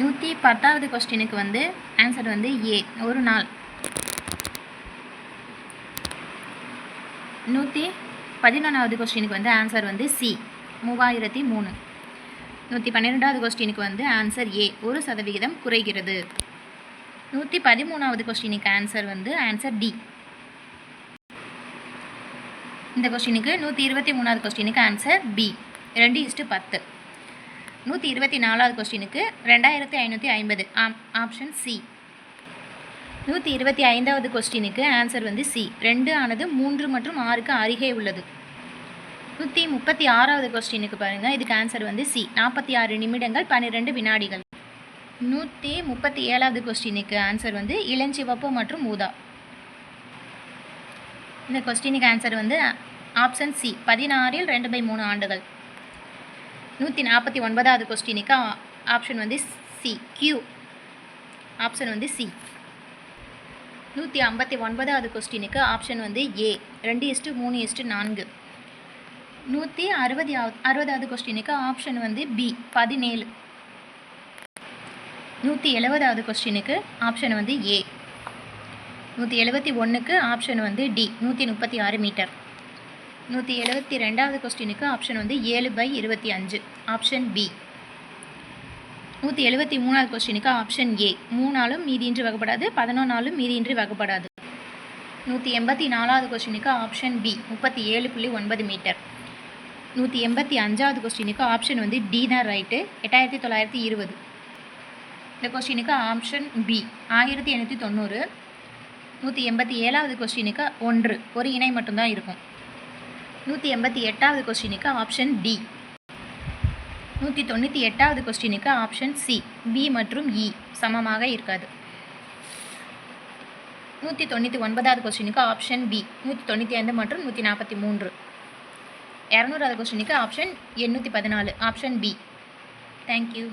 110வது கொஸ்டினுக்கு வந்து ஆன்சர் வந்து ஏ, ஒரு நாள். 111வது கொஸ்டினுக்கு வந்து ஆன்சர் வந்து சி, 3003. 112வது கொஸ்டினுக்கு வந்து ஆன்சர் ஏ, 1% குறைகிறது. 113வது கொஸ்டினுக்கு ஆன்சர் வந்து ஆன்சர் டி. இந்த கொஸ்டினுக்கு 123வது கொஸ்டினுக்கு ஆன்சர் பி, 2:10. 124வது கொஸ்டினுக்கு 2550, ஆப்ஷன் சி. 125வது கொஸ்டினுக்கு ஆன்சர் வந்து சி, 2 ஆனது 3 மற்றும் 6க்கு அருகே உள்ளது. 136வது கொஸ்டினுக்கு பாருங்கள், இதுக்கு ஆன்சர் வந்து சி, 46 நிமிடங்கள் 12 வினாடிகள். 137வது கொஸ்டினுக்கு ஆன்சர் வந்து இளஞ்சிவப்பு மற்றும் ஊதா. இந்த கொஸ்டினுக்கு ஆன்சர் வந்து ஆப்ஷன் சி, 16 2/3 ஆண்டுகள். 149வது கொஸ்டினுக்கு ஆப்ஷன் வந்து சி, கியூ, ஆப்ஷன் வந்து சி. 159வது கொஸ்டினுக்கு ஆப்ஷன் வந்து ஏ, 2:3:4. 160வது கொஸ்டினுக்கு ஆப்ஷன் வந்து பி, 17. 170வது கொஸ்டினுக்கு ஆப்ஷன் வந்து ஏ. 171க்கு ஆப்ஷன் வந்து டி, 136 மீட்டர். 172வது கொஸ்டினுக்கு ஆப்ஷன் வந்து 7/25, ஆப்ஷன் பி. 173வது கொஸ்டினுக்கு ஆப்ஷன் ஏ, 3ஆலும் மீதியின்றி வகுப்படாது, 11ஆலும் மீதியின்றி வகுப்படாது. 184வது கொஸ்டினுக்கு ஆப்ஷன் பி, 37.9 மீட்டர். 185வது கொஸ்டினுக்கு ஆப்ஷன் வந்து டி தான் ரைட்டு, 8920. இந்த கொஸ்டினுக்கு ஆப்ஷன் பி, 1890. 187வது கொஸ்டினுக்கு 1, ஒரு இணை மட்டும்தான் இருக்கும். 188வது கொஸ்டினுக்கு ஆப்ஷன் டி. 198வது கொஸ்டினுக்கு ஆப்ஷன் சி, பி மற்றும் இ சமமாக இருக்காது. 199வது கொஸ்டினுக்கு ஆப்ஷன் பி, 195 மற்றும் 143. 200வது கொஸ்டினுக்கு ஆப்ஷன் 814, ஆப்ஷன் பி. தேங்க்யூ.